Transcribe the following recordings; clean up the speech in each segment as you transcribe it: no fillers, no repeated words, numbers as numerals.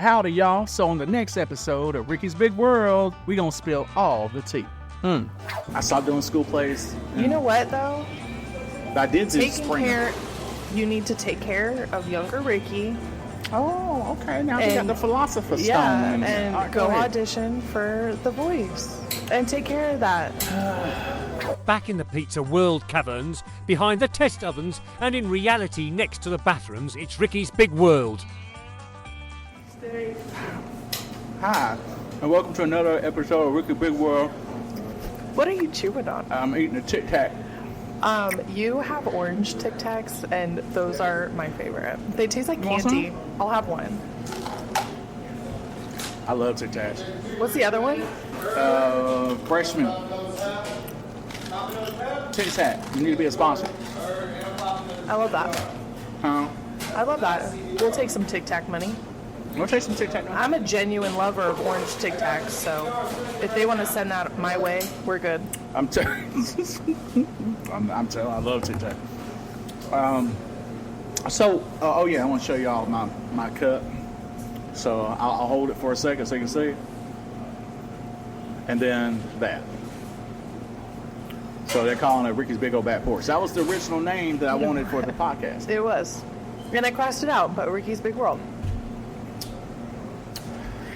Howdy, y'all. So on the next episode of Ricky's Big World, we gonna spill all the tea. I stopped doing school plays. You know what, though? I did do spring. You need to take care of younger Ricky. Oh, okay. Now you got the philosopher stone. Yeah, and and go audition for The Voice. And take care of that. Back in the pizza world caverns, behind the test ovens, and in reality next to the bathrooms, it's Ricky's Big World. Hi, and welcome to another episode of Ricky's Big World. What are you chewing on? I'm eating a Tic Tac. You have orange Tic Tacs, and those are my favorite. They taste like candy. I'll have one. I love Tic Tacs. What's the other one? Freshman. Tic Tac. You need to be a sponsor. I love that. Huh? I love that. We'll take some Tic Tac money. We'll take some Tic Tac money. I'm a genuine lover of orange Tic Tacs, so if they want to send that my way, we're good. I'm telling I love Tic Tac. I want to show y'all my cup. So I'll hold it for a second so you can see. And then that. So they're calling it Ricky's Big Ol Back Porch. That was the original name that I wanted for the podcast. It was. And I crossed it out, but Ricky's Big World.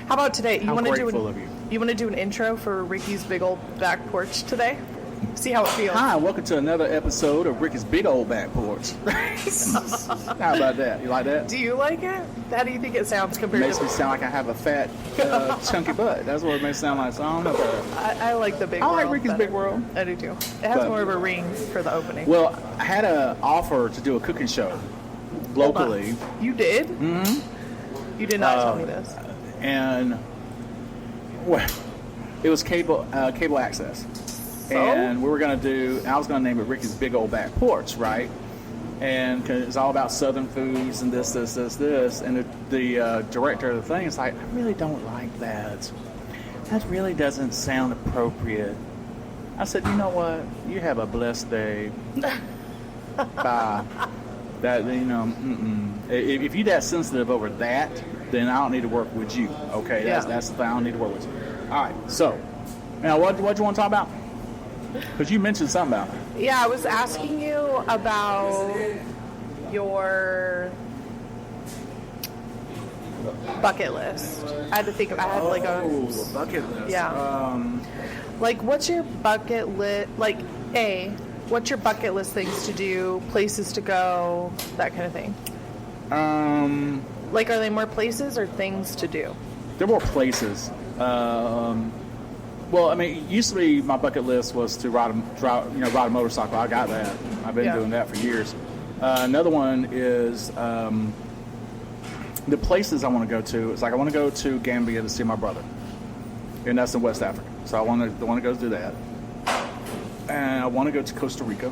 How about today? You want to do an intro for Ricky's Big Ol Back Porch today? See how it feels. Hi, welcome to another episode of Ricky's Big Ol Back Porch. How about that? You like that? Do you like it? How do you think it sounds compared to... It makes me sound like I have a fat, chunky butt. That's what it makes it sound like. So I don't know about I like the Big World. I like Ricky's Big World. I do too. It has more of a ring for the opening. Well, I had an offer to do a cooking show locally. You did? Mm-hmm. You did not tell me this. And well, it was cable access. So? And we were going to do, I was going to name it Ricky's Big Ol Back Porch, right? And because it's all about Southern foods and this. And the director of the thing is like, I really don't like that. That really doesn't sound appropriate. I said, you know what? You have a blessed day. Bye. That, if you're that sensitive over that, then I don't need to work with you. Okay, that's the thing. I don't need to work with you. All right. So, now what do you want to talk about? Because you mentioned something about it. Yeah, I was asking you about your bucket list. I had to think. I had like a bucket list. Yeah. What's your bucket list? What's your bucket list things to do, places to go, that kind of thing? Are they more places or things to do? They're more places. Well, I mean, it used to be my bucket list was to ride a motorcycle. I got that. I've been doing that for years. Another one is the places I want to go to. It's like I want to go to Gambia to see my brother, and that's in West Africa. So I want to go do that, and I want to go to Costa Rica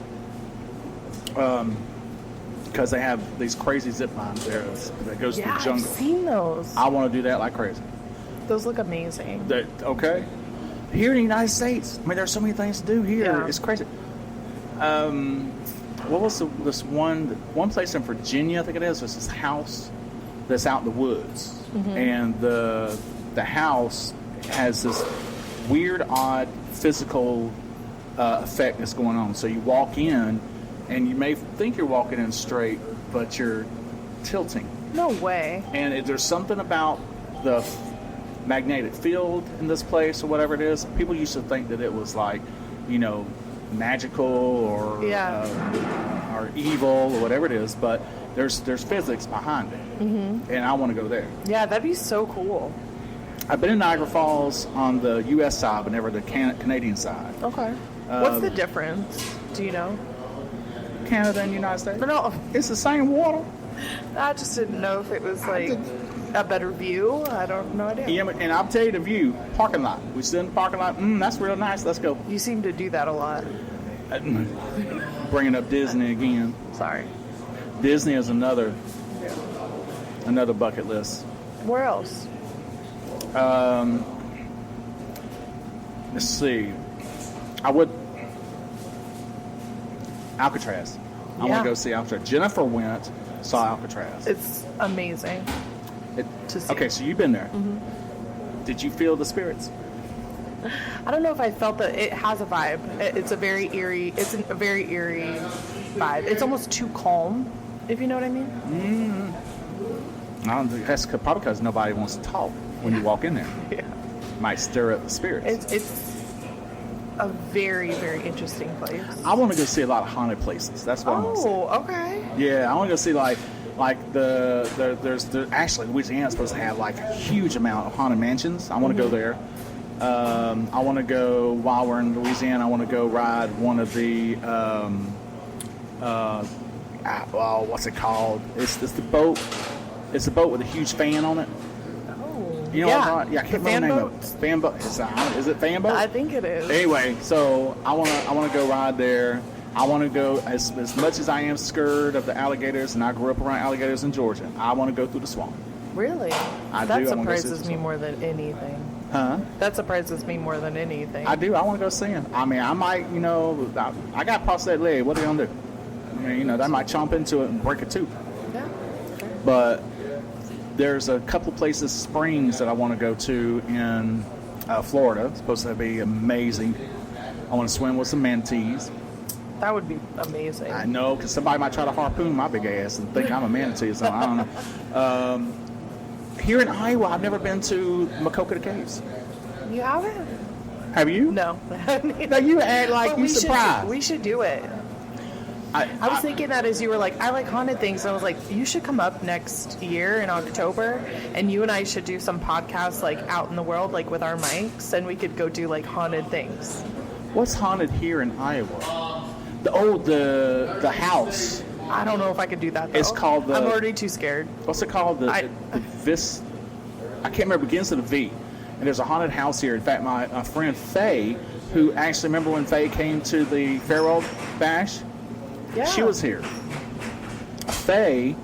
because they have these crazy zip lines there that goes through the jungle. I've seen those. I want to do that like crazy. Those look amazing. Okay. Here in the United States, I mean, there's so many things to do here. Yeah. It's crazy. What was this one place in Virginia? I think it is. It's this house that's out in the woods, and the house has this weird, odd physical effect that's going on. So you walk in, and you may think you're walking in straight, but you're tilting. No way. And there's something about the magnetic field in this place or whatever it is. People used to think that it was magical or evil or whatever it is, but there's physics behind it, and I want to go there. Yeah, that'd be so cool. I've been in Niagara Falls on the U.S. side, but never the Canadian side. Okay. What's the difference? Do you know? Canada and United States? No, it's the same water. I just didn't know if it was a better view. I don't know idea. Yeah, and I'll tell you the view. Parking lot. We sit in the parking lot. That's real nice. Let's go. You seem to do that a lot. Bringing up Disney again. Sorry. Disney is another bucket list. Where else? Let's see. Alcatraz. I want to go see Alcatraz. Jennifer went, saw Alcatraz. It's amazing. to see. Okay, so you've been there. Did you feel the spirits? I don't know if I felt that it has a vibe. It's a very eerie. It's a very eerie vibe. It's almost too calm, if you know what I mean. I don't think that's probably because nobody wants to talk when you walk in there. Yeah. Might stir up the spirits. It's a very, very interesting place. I want to go see a lot of haunted places. That's what I want to see. Oh, okay. Yeah, I want to go see like there's actually Louisiana's supposed to have like a huge amount of haunted mansions. I want to go there. I want to go while we're in Louisiana. I want to go ride one of the what's it called? It's the boat. It's a boat with a huge fan on it. Oh, You know what I'm talking about? Yeah, I can't The remember the name fan of it. Fan boat. Is it fan boat? I think it is. Anyway, so I wanna go ride there. I want to go as much as I am scared of the alligators, and I grew up around alligators in Georgia. I want to go through the swamp. Really? I That do. I wanna go see surprises the me swamp. more than anything. Huh? That surprises me more than anything. I do. I want to go see him. I mean, I might, I got prosthetic leg. What are you gonna do? I mean, that might chomp into it and break a tooth. Yeah. But there's a couple places, springs, that I want to go to in Florida. It's supposed to be amazing. I want to swim with some manatees. That would be amazing. I know, because somebody might try to harpoon my big ass and think I'm a manatee or something. I don't know. Here in Iowa, I've never been to Makokata Caves. You haven't? Have you? No. No, you act like But you we surprised. We should do it. I was thinking that as you were like, I like haunted things. I was like, you should come up next year in October, and you and I should do some podcasts like out in the world, like with our mics, and we could go do like haunted things. What's haunted here in Iowa? The house. I don't know if I could do that, though. It's called the- I'm already too scared. What's it called? The Vis. I can't remember. It begins with a V. And there's a haunted house here. In fact, my friend Faye, who actually remember when Faye came to the farewell bash, Yeah. she was here. Faye,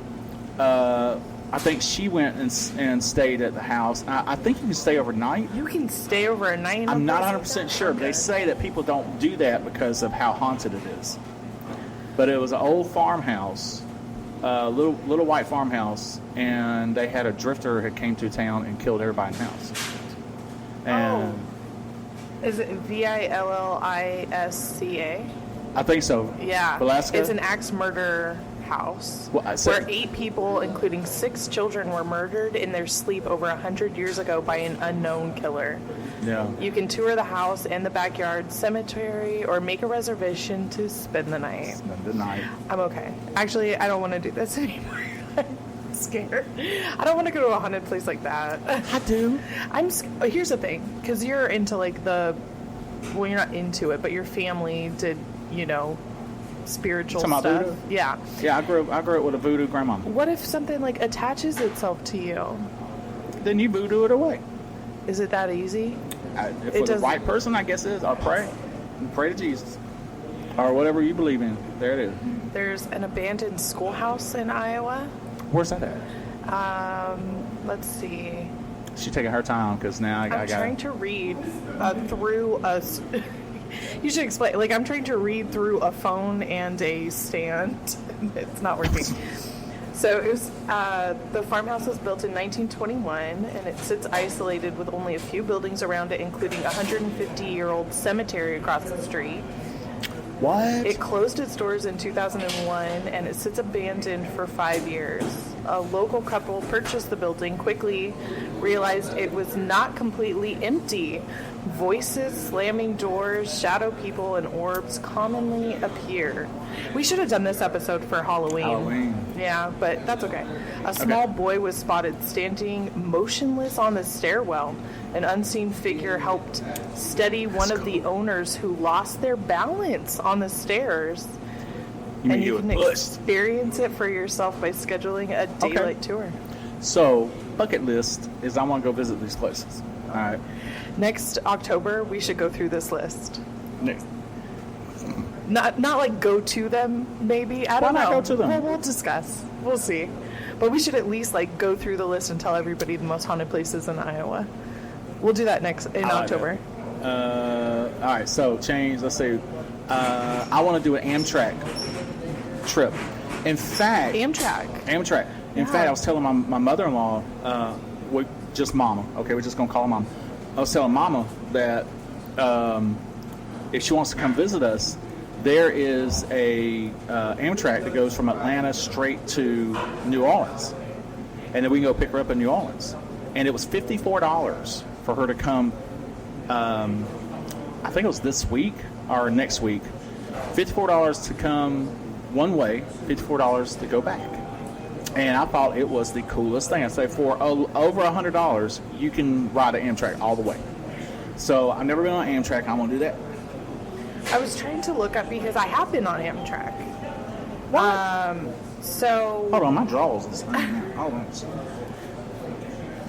I think she went and stayed at the house. I think you can stay overnight. You can stay over a night. in a I'm not place like 100% that? sure, but they Okay. say that people don't do that because of how haunted it is. But it was an old farmhouse, little white farmhouse, and they had a drifter who came to town and killed everybody in the house. And Is it Villisca? I think so. Yeah. Villisca? It's an axe murder house Well, I said- where 8 people, including 6 children, were murdered in their sleep over 100 years ago by an unknown killer. Yeah. You can tour the house and the backyard cemetery or make a reservation to spend the night. Spend the night. I'm okay. Actually, I don't want to do this anymore. I'm scared. I don't want to go to a haunted place like that. I do. Here's the thing, because you're into like well, you're not into it, but your family did, spiritual Talking stuff. about voodoo? Yeah. Yeah, I grew up with a voodoo grandmama. What if something like attaches itself to you? Then you voodoo it away. Is it that easy? For the doesn't- right person, I guess it is. I'll pray. Pray to Jesus. Or whatever you believe in. There it is. There's an abandoned schoolhouse in Iowa. Where's that at? Let's see. She's taking her time because now I I'm got trying to read through a. You should explain. Like, I'm trying to read through a phone and a stand. It's not working. So it was. The farmhouse was built in 1921, and it sits isolated with only a few buildings around it, including a 150-year-old cemetery across the street. What? It closed its doors in 2001, and it sits abandoned for 5 years. A local couple purchased the building, quickly realized it was not completely empty. Voices, slamming doors, shadow people, and orbs commonly appear. We should have done this episode for Halloween. Halloween. Yeah, but that's okay. A small boy was spotted standing motionless on the stairwell. An unseen figure helped steady one of the owners who lost their balance on the stairs. You mean And you you were can pushed? experience it for yourself by scheduling a daylight tour. So, bucket list is I want to go visit these places. All right. Next October, we should go through this list. Next. Not like go to them, maybe. I don't Why know. not go to them? Well, we'll discuss. We'll see. But we should at least like go through the list and tell everybody the most haunted places in Iowa. We'll do that in October. All right, so change. Let's see. I want to do an Amtrak trip. In fact, Amtrak. In fact, I was telling my mother-in-law, just Mama. Okay, we're just gonna call her Mama. I was telling Mama that if she wants to come visit us, there is a Amtrak that goes from Atlanta straight to New Orleans, and then we can go pick her up in New Orleans. And it was $54 for her to come. I think it was this week or next week. $54 to come one way, $54 to go back. And I thought it was the coolest thing. I say for over $100, you can ride an Amtrak all the way. So I've never been on Amtrak. I want to do that. I was trying to look up because I have been on Amtrak. What? So Hold on, my drawers is hold on.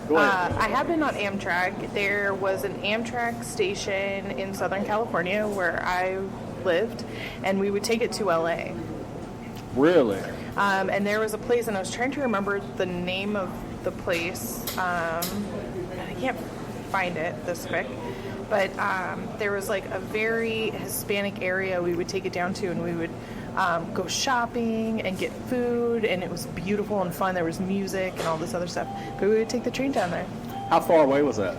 Go ahead. I have been on Amtrak. There was an Amtrak station in Southern California where I lived, and we would take it to LA. Really? And there was a place, and I was trying to remember the name of the place. I can't find it this quick. But there was like a very Hispanic area we would take it down to, and we would go shopping and get food, and it was beautiful and fun. There was music and all this other stuff. But we would take the train down there. How far away was that?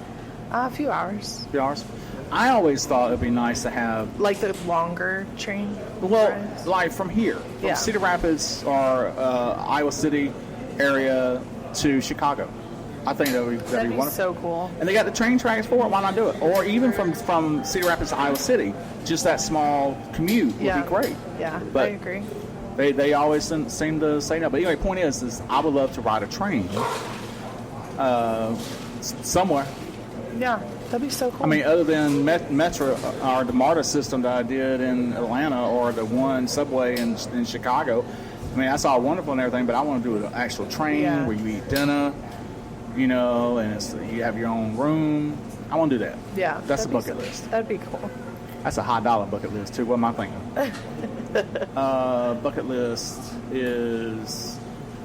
A few hours. A few hours? I always thought it'd be nice to have... Like the longer train? Well, rides? like from here, from Yeah. Cedar Rapids or Iowa City area to Chicago. I think that'd be That'd be wonderful. so cool. And they got the train tracks for it. Why not do it? Or even from Cedar Rapids to Iowa City, just that small commute would Yeah. be great. Yeah, But I agree. They always seem to say no. But anyway, point is I would love to ride a train somewhere. Yeah, that'd be so cool. I mean, other than Metro or the MARTA system that I did in Atlanta or the one subway in Chicago, I mean, that's all wonderful and everything, but I want to do an actual train Yeah. where you eat dinner, you know, and you have your own room. I want to do that. yeah, That's a that'd be bucket so- list. That'd be cool. That's a high dollar bucket list, too. What am I thinking? Bucket list is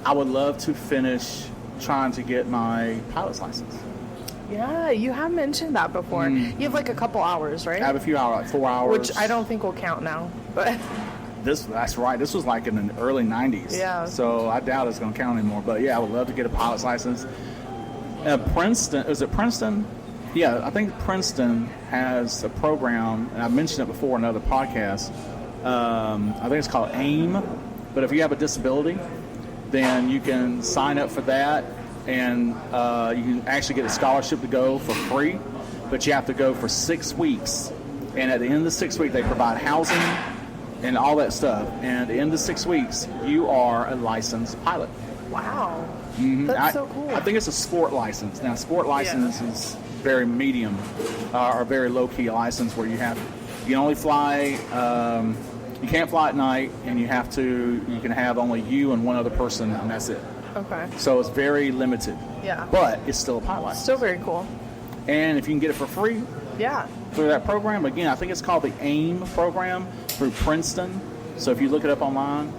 I would love to finish trying to get my pilot's license. Yeah, you have mentioned that before. You have like a couple hours, right? I have a few hours, like 4 hours. Which I don't think will count now, but That's right. This was like in the early 90s. Yeah. So I doubt it's going to count anymore. But yeah, I would love to get a pilot's license. Princeton, is it Princeton? Yeah, I think Princeton has a program, and I've mentioned it before in another podcast. I think it's called AIM. But if you have a disability, then you can sign up for that, and you can actually get a scholarship to go for free. But you have to go for 6 weeks. And at the end of the 6 weeks, they provide housing and all that stuff. And at the end of 6 weeks, you are a licensed pilot. wow, Mhm. that's so cool. I think it's a sport license. Now, sport license is very medium or very low-key license where you can only fly, you can't fly at night, and you can have only you and one other person, and that's it. Okay, So it's very limited. yeah, But it's still a pilot license. still very cool. And if you can get it for free Yeah, through that program, again, I think it's called the AIM program through Princeton. So if you look it up online,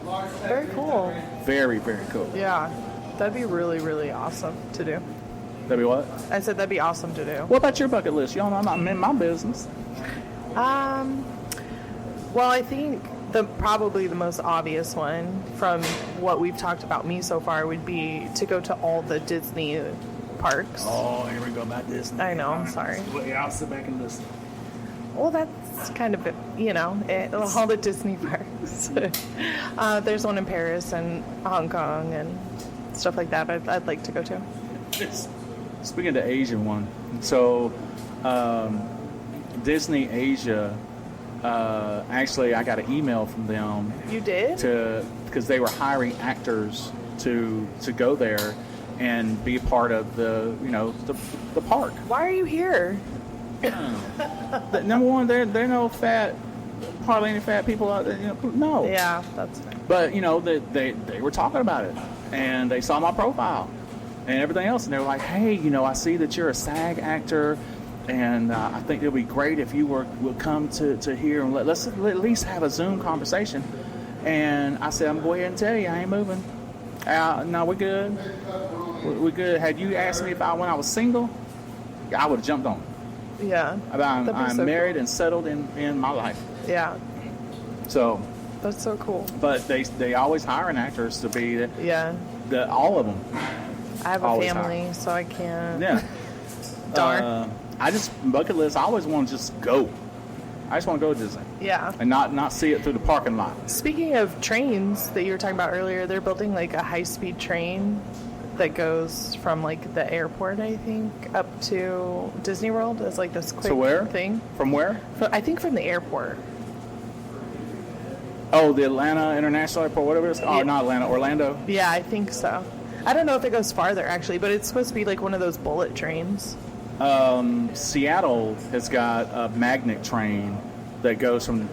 very cool. very, very cool. Yeah, that'd be really, really awesome to do. That'd be what? I said that'd be awesome to do. What about your bucket list? Y'all know I'm not in my business. Well, I think probably the most obvious one from what we've talked about me so far would be to go to all the Disney parks. Oh, here we go about this. I know, I'm sorry. Well, yeah, I'll sit back and listen. Well, that's kind of, all the Disney parks. There's one in Paris and Hong Kong and stuff like that I'd like to go to. Speaking of the Asian one, so Disney Asia, actually I got an email from them You did? because they were hiring actors to go there and be a part of the park. Why are you here? Number one, they're no hardly any fat people out there. No. Yeah, that's fine. But they were talking about it, and they saw my profile and everything else, and they were like, "Hey, I see that you're a SAG actor, and I think it'll be great if you would come to here and let's at least have a Zoom conversation." And I said, "I'm going to go ahead and tell you, I ain't moving. No, we're good. We're good. Had you asked me when I was single, I would have jumped on it. Yeah. I'm That'd be so married cool. and settled in my life. Yeah, So, that's so cool. but they always hiring actors to be Yeah. All of them. I have a Always family, so I can't. Yeah. Darn. I just bucket list. I always want to just go. I just want to go to Disney Yeah. and not see it through the parking lot. Speaking of trains that you were talking about earlier, they're building like a high-speed train that goes from like the airport, I think, up to Disney World as like this quick To where? thing. From where? I think from the airport. Oh, the Atlanta International Airport, whatever it's called. Yeah. Oh, not Atlanta, Orlando. Yeah, I think so. I don't know if it goes farther actually, but it's supposed to be like one of those bullet trains. Seattle has got a magnet train that goes from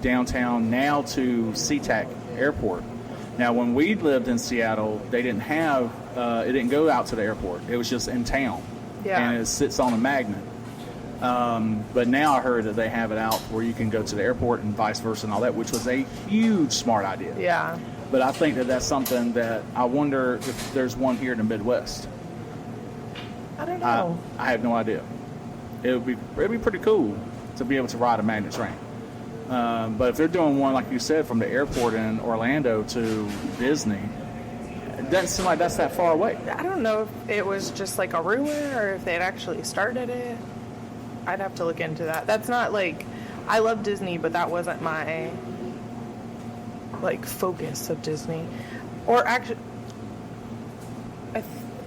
downtown now to SeaTac Airport. Now, when we lived in Seattle, they didn't have it didn't go out to the airport. It was just in town, Yeah. and it sits on a magnet. But now I heard that they have it out where you can go to the airport and vice versa and all that, which was a huge smart idea. Yeah. But I think that that's something that I wonder if there's one here in the Midwest. I don't know. I have no idea. It'd be pretty cool to be able to ride a magnet train. But if they're doing one, like you said, from the airport in Orlando to Disney, it doesn't seem like that's that far away. I don't know if it was just like a rumor or if they'd actually started it. I'd have to look into that. That's not like, I love Disney, but that wasn't my like focus of Disney. Or actually,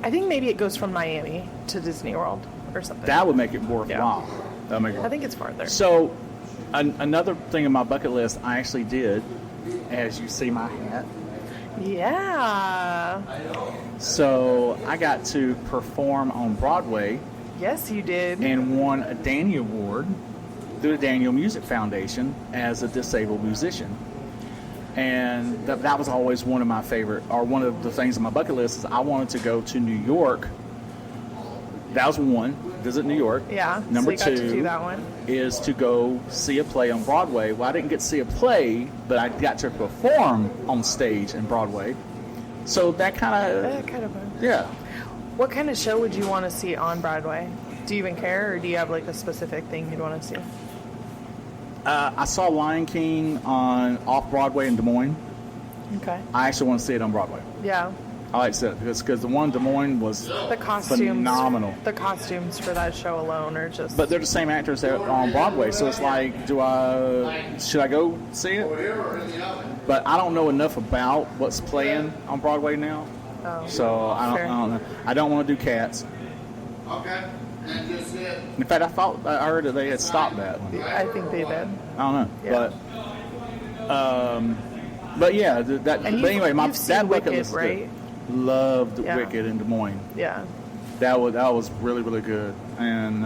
I think maybe it goes from Miami to Disney World or something. That would make it worthwhile. That would make it I think it's farther. So, another thing in my bucket list I actually did, as you see my hat. Yeah. So, I got to perform on Broadway Yes, you did. and won a Danny Award through the Daniel Music Foundation as a disabled musician. And that was always one of my favorite, or one of the things on my bucket list is I wanted to go to New York. That was one, visit New York. Yeah. Number so you got two to do that one. is to go see a play on Broadway. Well, I didn't get to see a play, but I got to perform on stage in Broadway. So that kind of, yeah. What kind of show would you want to see on Broadway? Do you even care, or do you have like a specific thing you'd want to see? I saw Lion King on off Broadway in Des Moines. Okay. I actually want to see it on Broadway. Yeah. I like to see it because the one in Des Moines was The costumes. phenomenal. The costumes for that show alone are just. But they're the same actors that are on Broadway, so it's like, should I go see it? But I don't know enough about what's playing on Broadway now, so I don't know. I don't want to do Cats. Okay. And just it. In fact, I heard that they had stopped that one. I think they did. I don't know, Yeah. but yeah, that. And But anyway, you've seen that bucket Wicked, list is good. right? Loved Yeah. Wicked in Des Moines. Yeah. That was really, really good. And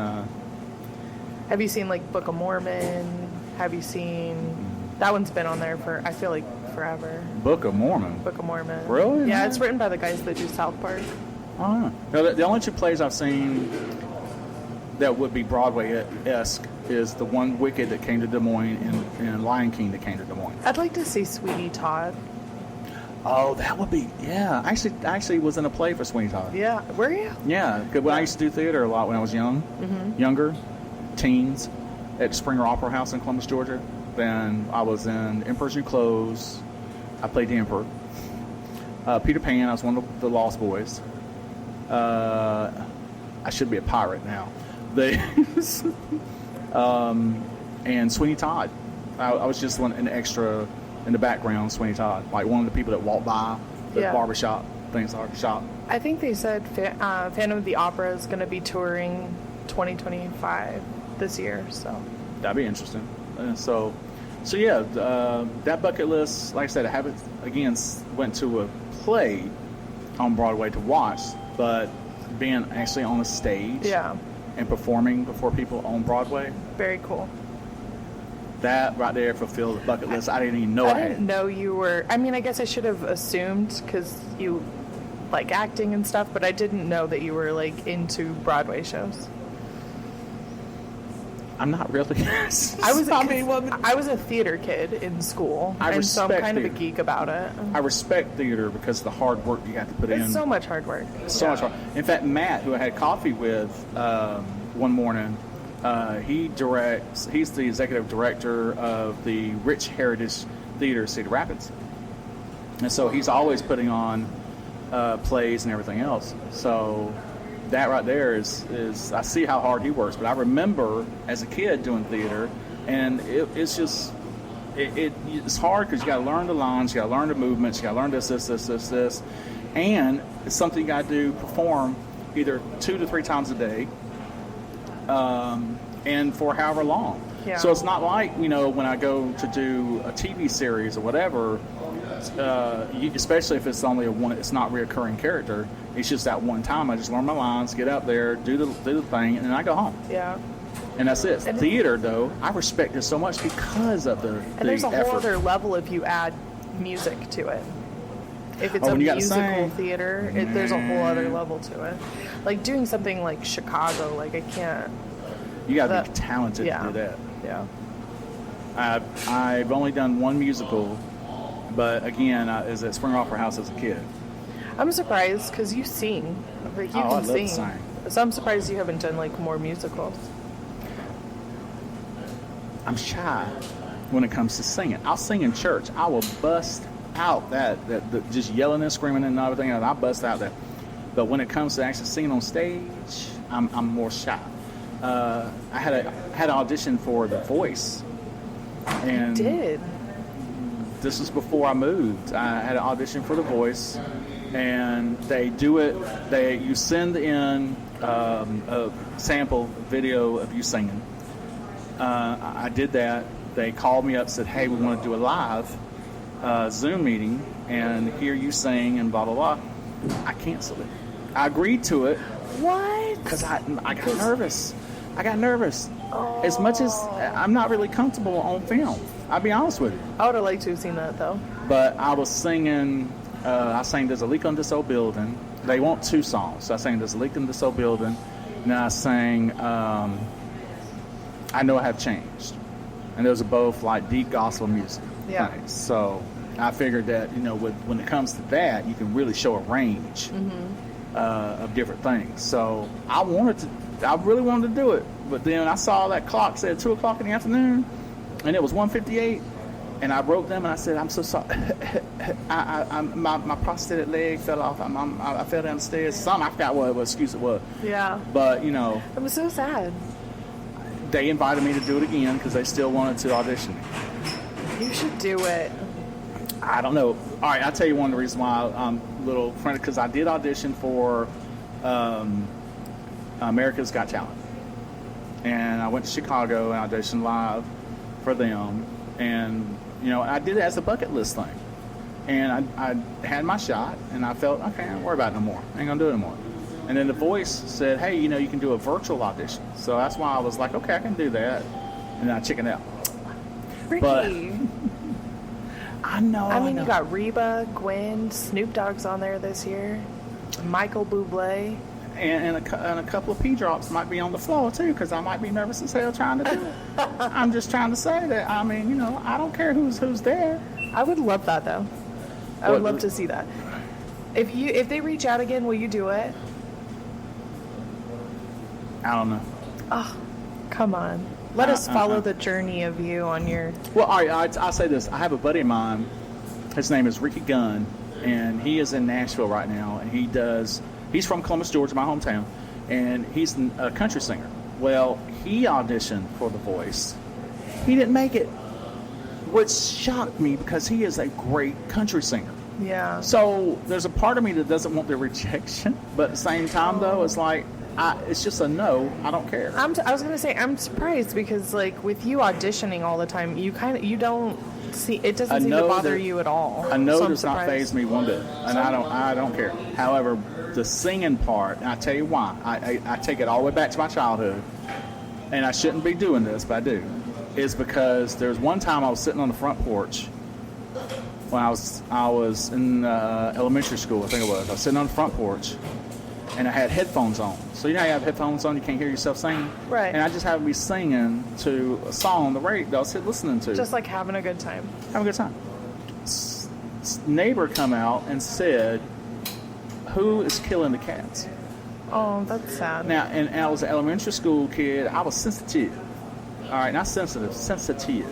Have you seen like Book of Mormon? Have you seen? That one's been on there for I feel like forever. Book of Mormon. Book of Mormon. Really? Yeah, it's written by the guys that do South Park. I don't know. No, the only two plays I've seen that would be Broadway-esque is the one Wicked that came to Des Moines and Lion King that came to Des Moines. I'd like to see Sweeney Todd. Oh, that would be, yeah. I actually was in a play for Sweeney Todd. Yeah, were you? Yeah, 'cause when I used to do theater a lot when I was younger, teens, at Springer Opera House in Columbus, Georgia. Then I was in Emperor's New Clothes. I played the Emperor. Peter Pan, I was one of the Lost Boys. I should be a pirate now. And Sweeney Todd. I was just an extra in the background, Sweeney Todd. Like one of the people that walked by the Yeah. barbershop, things like shop. I think they said Phantom of the Opera is going to be touring 2025 this year. So That'd be interesting. So yeah, that bucket list, like I said, I haven't, again, went to a play on Broadway to watch, but being actually on a stage yeah, and performing before people on Broadway, very cool. that right there fulfilled the bucket list. I didn't even know I I had. didn't know you were. I mean, I guess I should have assumed because you like acting and stuff, but I didn't know that you were like into Broadway shows. I'm not really. I was a theater kid in school, and so I'm respect kind of a theater. geek about it. I respect theater because of the hard work you have to put in. It's so much hard work. So much hard. In fact, Matt, who I had coffee with one morning, he's the executive director of the Rich Heritage Theater, Cedar Rapids. And so he's always putting on plays and everything else. So that right there is I see how hard he works. But I remember as a kid doing theater, and it's hard because you got to learn the lines, you got to learn the movements, you got to learn this, and it's something you got to perform either 2 to 3 times a day, and for however long. Yeah. So it's not like, when I go to do a TV series or whatever, especially if it's only it's not reoccurring character. It's just that one time. I just learn my lines, get up there, do the thing, and then I go home. Yeah. And that's it. And theater, though, I respect it so much because of the And there's a effort. whole other level if you add music to it. If it's a when you gotta musical sing. theater, there's a whole other level to it. Like doing something like Chicago, like I can't. You got to be talented yeah. to do that. Yeah. I've only done one musical, but again, is at Spring Opera House as a kid. I'm surprised because you sing. Like you I can love to sing. sing. So I'm surprised you haven't done like more musicals. I'm shy when it comes to singing. I'll sing in church. I will bust out that just yelling and screaming and everything. And I bust out that. But when it comes to actually singing on stage, I'm more shy. I had an audition for The Voice, and You did. this was before I moved. I had an audition for The Voice, and they do it. You send in a sample video of you singing. I did that. They called me up, said, "Hey, we want to do a live Zoom meeting and hear you sing and blah blah blah." I canceled it. I agreed to it What? because I got nervous. As much as I'm not really comfortable on film, I'll be honest with you. I would have liked to have seen that though. But I was singing. I sang "There's a Leak on This Old Building." They want 2 songs. So I sang "There's a Leak in This Old Building," and then I sang "I Know I Have Changed." And those are both like deep gospel music things. So I figured that when it comes to that, you can really show a range of different things. So I really wanted to do it, but then I saw that clock said 2:00 in the afternoon, and it was 1:58. And I wrote them and I said, "I'm so sorry. My prosthetic leg fell off. I fell down the stairs. I forgot what excuse it was. Yeah. But It was so sad. they invited me to do it again because they still wanted to audition me. You should do it. I don't know. All right, I'll tell you one of the reasons why I'm a little frantic, because I did audition for America's Got Talent. And I went to Chicago and auditioned live for them. And, I did it as a bucket list thing. And I had my shot, and I felt, okay, don't worry about it no more. I ain't going to do it anymore. And then The Voice said, hey, you can do a virtual audition. So that's why I was like, okay, I can do that. And I chickened out. Ricky. But I know. You got Reba, Gwen, Snoop Dogg's on there this year. Michael Bublé. And a couple of P drops might be on the floor too, because I might be nervous as hell trying to do it. I'm just trying to say that. I don't care who's there. I would love that though. I would love to see that. If they reach out again, will you do it? I don't know. Oh, come on. Let us follow the journey of you on your. Well, all right. I'll say this. I have a buddy of mine. His name is Ricky Gunn, and he is in Nashville right now, and he's from Columbus, Georgia, my hometown, and he's a country singer. Well, he auditioned for The Voice. He didn't make it, which shocked me because he is a great country singer. Yeah. So there's a part of me that doesn't want the rejection, but at the same time, though, it's like, it's just a no. I don't care. I was gonna say I'm surprised because like with you auditioning all the time, you don't see it doesn't seem to bother you at all. A no So I'm does not surprised. faze me one bit, and I don't care. However, the singing part, and I tell you why, I take it all the way back to my childhood, and I shouldn't be doing this, but I do, is because there's one time I was sitting on the front porch when I was in elementary school, I think it was. I was sitting on the front porch, and I had headphones on. So you know how you have headphones on, you can't hear yourself singing? Right. And I just happened to be singing to a song on the radio that I was listening to. Just like having a good time. Have a good time. Neighbor come out and said, "Who is killing the cats?" Oh, that's sad. Now, and I was an elementary school kid. I was sensitive. All right, not sensitive, sensitive.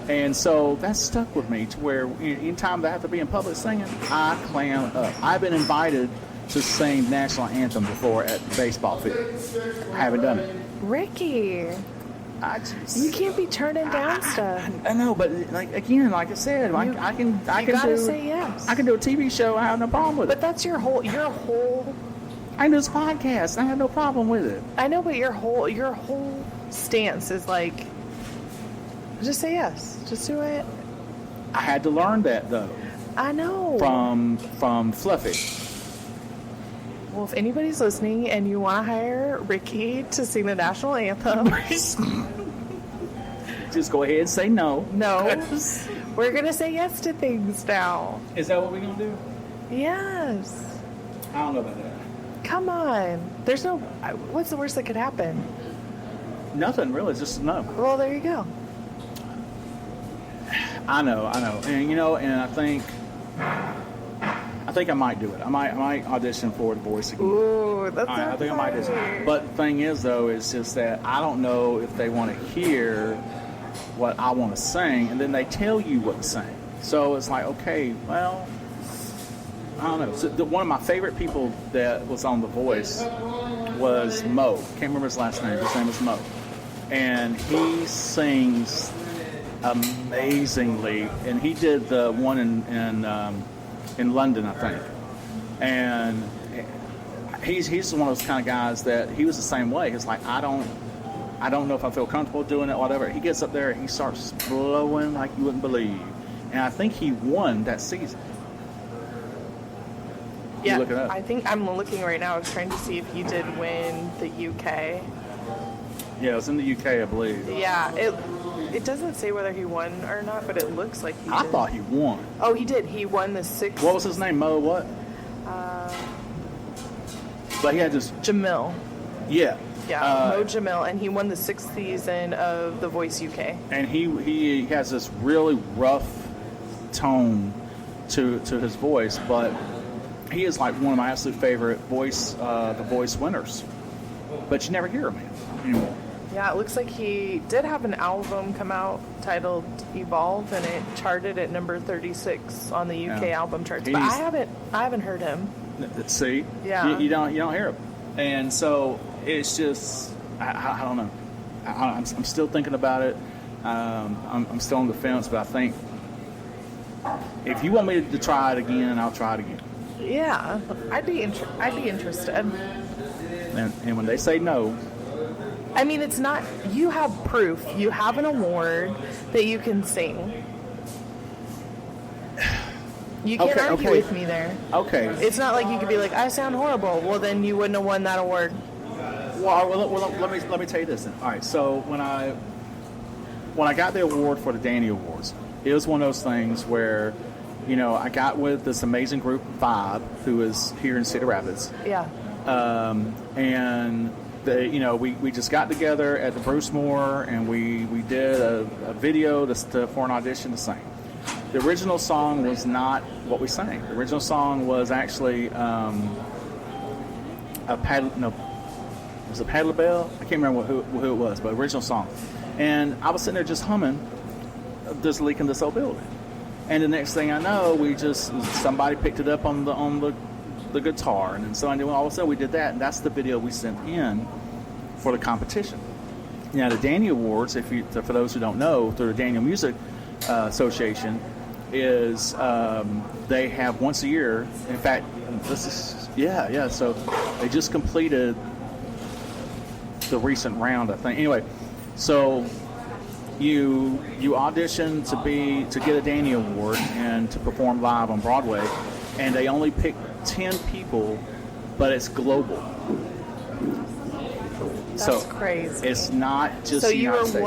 And so that stuck with me to where anytime that I have to be in public singing, I clam up. I've been invited to sing national anthem before at the baseball field. I haven't done it. Ricky, you can't be turning down stuff. I know, but like I said, I can gotta say yes. I can do a TV show. I have no problem with But it. that's your whole. I can do this podcast. I have no problem with it. I know, but your whole stance is like, just say yes. Just do it. I had to learn that though I know. from Fluffy. Well, if anybody's listening and you want to hire Ricky to sing the national anthem, Just go ahead and say no. no, we're gonna say yes to things now. Is that what we're gonna do? Yes. I don't know about that. Come on. There's no. What's the worst that could happen? Nothing really. It's just a no. Well, there you go. I know, and I think I might do it. I might audition for The Voice again. Ooh, that's I think I might do. funny. But the thing is, though, is just that I don't know if they want to hear what I want to sing, and then they tell you what to sing. So it's like, okay, well, I don't know. So one of my favorite people that was on The Voice was Mo. Can't remember his last name. His name is Mo, and he sings amazingly. And he did the one in London, I think. And he's one of those kind of guys that he was the same way. He's like, I don't know if I feel comfortable doing it, whatever. He gets up there and he starts blowing like you wouldn't believe. And I think he won that season. Yeah, You look it up. I think I'm looking right now. I was trying to see if he did win the UK. Yeah, it was in the UK, I believe. Yeah, it doesn't say whether he won or not, but it looks like he I did. thought he won. Oh, he did. He won the sixth. What was his name? Mo what? But he had this, Jamil. yeah. Yeah, Mo Jamil, and he won the sixth season of The Voice UK. And he has this really rough tone to his voice, but he is like one of my absolute favorite The Voice winners. But you never hear him anymore. Yeah, it looks like he did have an album come out titled Evolve, and it charted at number 36 on the UK Yeah. album charts. But I haven't heard him. See, Yeah. you don't hear him, and so it's just I don't know. I'm still thinking about it. I'm still on the fence, but I think if you want me to try it again, I'll try it again. Yeah, I'd be interested. And when they say no, I mean, it's not. You have proof. You have an award that you can sing. You can't argue with me there. okay. It's not like you could be like, I sound horrible. Well, then you wouldn't have won that award. Well, let me tell you this then. All right, so when I got the award for the Danny Awards, it was one of those things where, I got with this amazing group, Vibe, who is here in Cedar Rapids, Yeah. and we just got together at the Bruce Moore, and we did a video for an audition to sing. The original song was not what we sang. The original song was actually was it Patti LaBelle? I can't remember who it was, but original song. And I was sitting there just humming, just leaking this old building. And the next thing I know, somebody picked it up on the guitar, and then somebody, all of a sudden we did that, and that's the video we sent in for the competition. Now the Danny Awards, for those who don't know, through the Daniel Music Association, is they have once a year. In fact, so they just completed the recent round, I think. Anyway, so you audition to get a Danny Award and to perform live on Broadway, and they only pick 10 people, but it's global. That's crazy. It's not just So you United were States.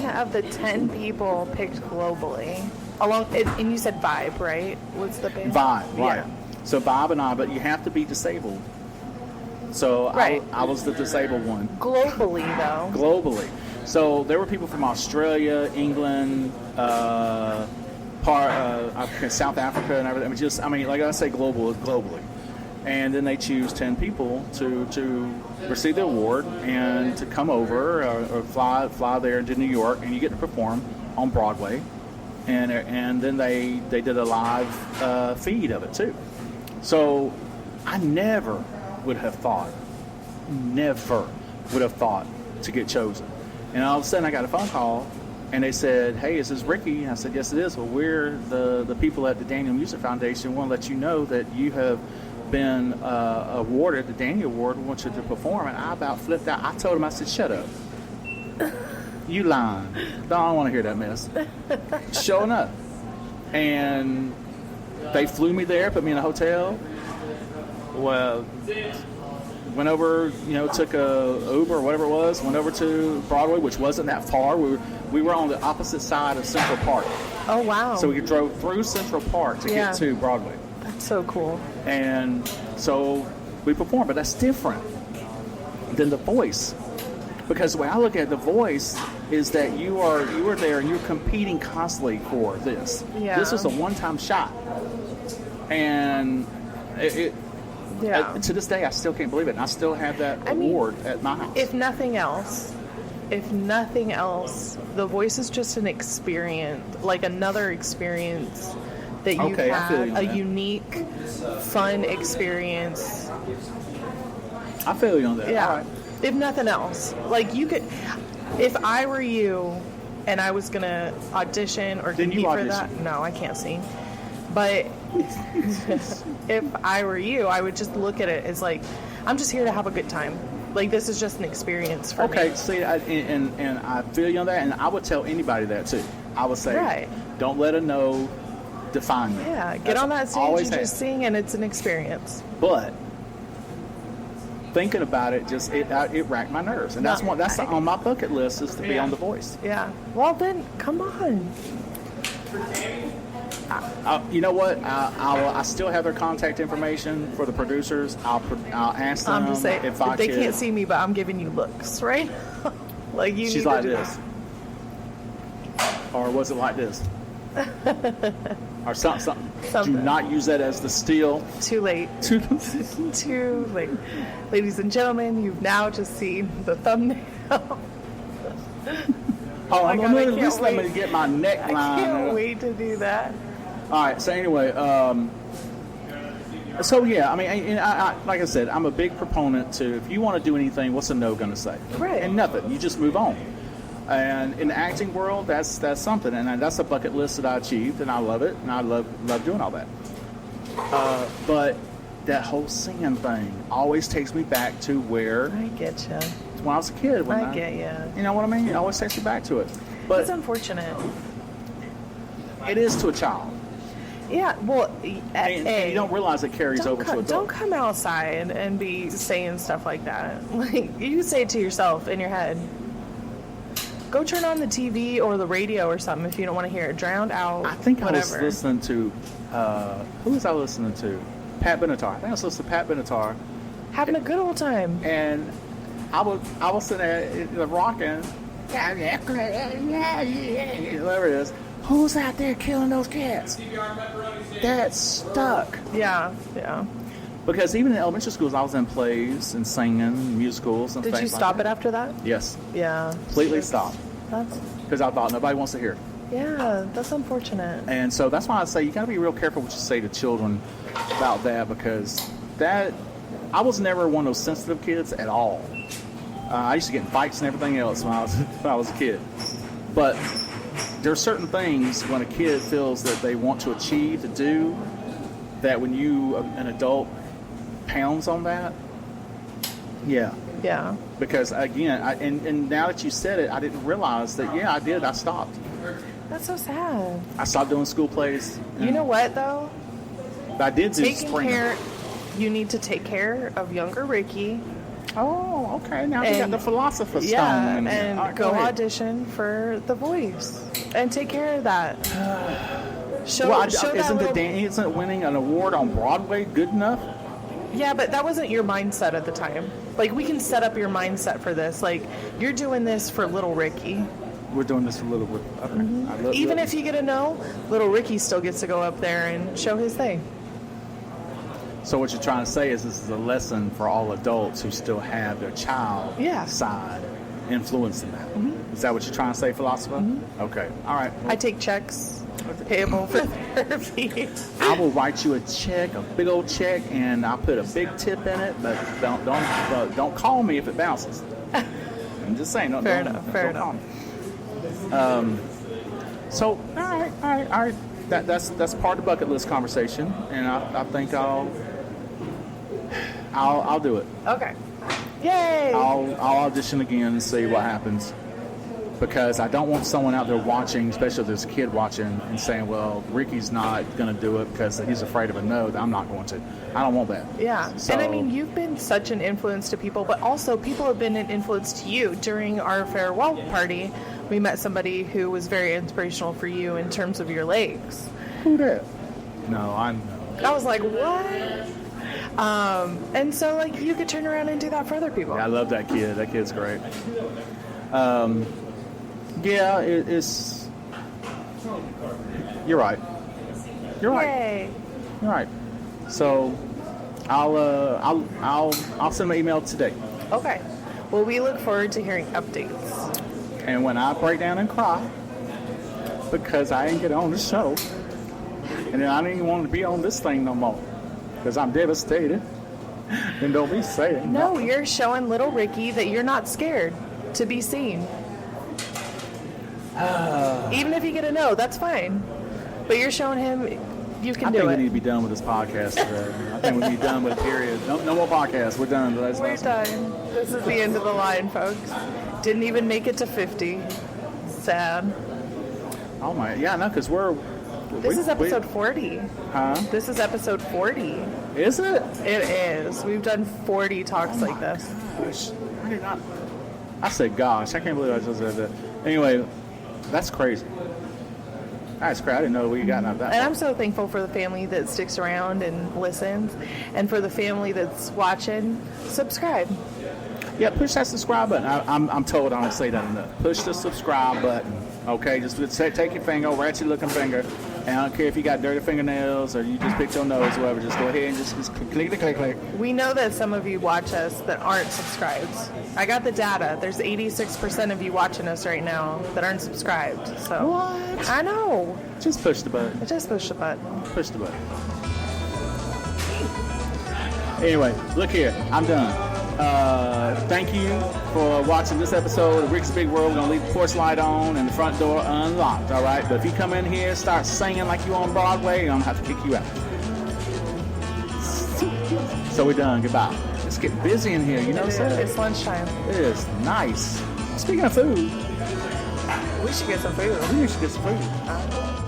one of the 10 people picked globally. And you said Vibe, right? What's the band? Vibe, right. Yeah. So Vibe and I, but you have to be disabled. So Right. I was the disabled one. Globally, though. Globally. So there were people from Australia, England, South Africa, and everything. Like I say, globally. And then they choose 10 people to receive the award and to come over or fly there to New York, and you get to perform on Broadway and then they did a live feed of it too. So I never would have thought to get chosen. And all of a sudden I got a phone call and they said, "Hey, is this Ricky?" And I said, "Yes, it is." "Well, we're the people at the Daniel Music Foundation. Want to let you know that you have been awarded the Daniel Award. We want you to perform." And I about flipped out. I told him, I said, "Shut up. You lying. Don't want to hear that mess." Showing up. And they flew me there, put me in a hotel. Well, went over, took a Uber or whatever it was, went over to Broadway, which wasn't that far. We were on the opposite side of Central Park. Oh, wow. So we drove through Central Park to get to Broadway. That's so cool. And so we performed, but that's different than The Voice. Because the way I look at The Voice is that you are there and you're competing constantly for this. Yeah. This was a one-time shot. And to this day, I still can't believe it. And I still have that award at my house. If nothing else, The Voice is just an experience, like another experience that you had, a unique, fun experience. I feel you on that. Yeah. All right. If nothing else, like you could, if I were you and I was going to audition or compete for that, no, I can't sing. But if I were you, I would just look at it as like, I'm just here to have a good time. Like, this is just an experience for me. Okay, see, and I feel you on that, and I would tell anybody that too. I would say, don't let a no define me. Yeah, get on that stage and just sing, and it's an experience. But thinking about it, it racked my nerves, and that's on my bucket list is to be on The Voice. Yeah. Well, then come on. You know what? I still have their contact information for the producers. I'll ask them I'm just saying, if I they could. can't see me, but I'm giving you looks, right? Like you. She's need like to do this, or was it like this, or something? Do not use that as the steal. Too late. Too late. Ladies and gentlemen, you've now just seen the thumbnail. I'm going to let me get my neckline. I can't wait to do that. All right. So anyway, so yeah, I mean, I like I said, I'm a big proponent to if you want to do anything, what's a no going to say? Right. And nothing. You just move on. And in the acting world, that's something, and that's a bucket list that I achieved, and I love it, and I love doing all that. But that whole singing thing always takes me back to where I get you. When I was a kid. I get you. You know what I mean? It always takes me back to it. But it's unfortunate. it is to a child. Yeah, well, and you don't realize it carries over to adults. Don't come outside and be saying stuff like that. Like, you say it to yourself in your head. Go turn on the TV or the radio or something if you don't want to hear it. Drowned out. I think whatever. I was listening to, who was I listening to? Pat Benatar. I think I was listening to Pat Benatar. Having a good old time. And I was sitting there rocking. Whatever it is. Who's out there killing those cats? That's stuck. Yeah. Because even in elementary schools, I was in plays and singing, musicals and things like that. Did you stop it after that? Yes. Yeah. Completely stopped. That's... Because I thought nobody wants to hear it. Yeah, that's unfortunate. And so that's why I say you got to be real careful what you say to children about that, because I was never one of those sensitive kids at all. I used to get in fights and everything else when I was a kid. But there are certain things when a kid feels that they want to achieve, to do, that when you, an adult, pounds on that, yeah. Because again, and now that you said it, I didn't realize that. Yeah, I did. I stopped. That's so sad. I stopped doing school plays. You know what though? I did do spring. You need to take care of younger Ricky. Oh, okay. Now you got the philosopher's stone. Yeah, and and go audition for The Voice and take care of that. Isn't winning an award on Broadway good enough? Yeah, but that wasn't your mindset at the time. Like, we can set up your mindset for this. Like, you're doing this for little Ricky. We're doing this for little Ricky. Okay. Mm-hmm. Even if you get a no, little Ricky still gets to go up there and show his thing. So what you're trying to say is this is a lesson for all adults who still have their child side influencing that. Is that what you're trying to say, philosopher? Okay. All right. I take checks payable for therapy. I will write you a check, a big old check, and I'll put a big tip in it. But don't call me if it bounces. I'm just saying. Fair enough. Call me. So all right. That's part of the bucket list conversation, and I think I'll do it. Okay. Yay! I'll audition again and see what happens, because I don't want someone out there watching, especially if there's a kid watching, and saying, well, Ricky's not going to do it because he's afraid of a no. I'm not going to. I don't want that. Yeah. So, and I mean, you've been such an influence to people, but also people have been an influence to you. During our farewell party, we met somebody who was very inspirational for you in terms of your legs. who that? No, I know. I was like, what? And so, like, you could turn around and do that for other people. Yeah, I love that kid. That kid's great. It's. You're right. You're right. Yay. You're right. So, I'll send them an email today. Okay. Well, we look forward to hearing updates. And when I break down and cry because I didn't get on the show, and then I didn't even want to be on this thing no more because I'm devastated, then don't be saying No, you're showing little Ricky that you're not scared to be seen. Even if you get a no, that's fine. But you're showing him you can I do think it. we need to be done with this podcast today. I think we need to be done with it, period. No more podcasts. We're done. We're done. This is the end of the line, folks. Didn't even make it to 50. Sad. Oh my, yeah, no, because This is episode 40. Huh? This is episode 40. Is it? It is. We've done 40 talks like this. Gosh, I did not. I said, gosh, I can't believe I just said that. Anyway, that's crazy. That's crazy. I didn't know we got that. And I'm so thankful for the family that sticks around and listens, and for the family that's watching. Subscribe. Yeah, push that subscribe button. I'm told I don't say that enough. Push the subscribe button. Okay, just take your finger, ratchet looking finger, and I don't care if you got dirty fingernails or you just picked your nose or whatever. Just go ahead and just click. We know that some of you watch us that aren't subscribed. I got the data. There's 86% of you watching us right now that aren't subscribed. So What? I know. Just push the button. Just push the button. Push the button. Anyway, look here. I'm done. Thank you for watching this episode of Rick's Big World. We're going to leave the porch light on and the front door unlocked, all right? But if you come in here and start singing like you on Broadway, I'm going to have to kick you out. So we're done. Goodbye. It's getting busy in here, you know what I'm saying? It's lunchtime. It is nice. Speaking of food, We should get some food. we should get some food.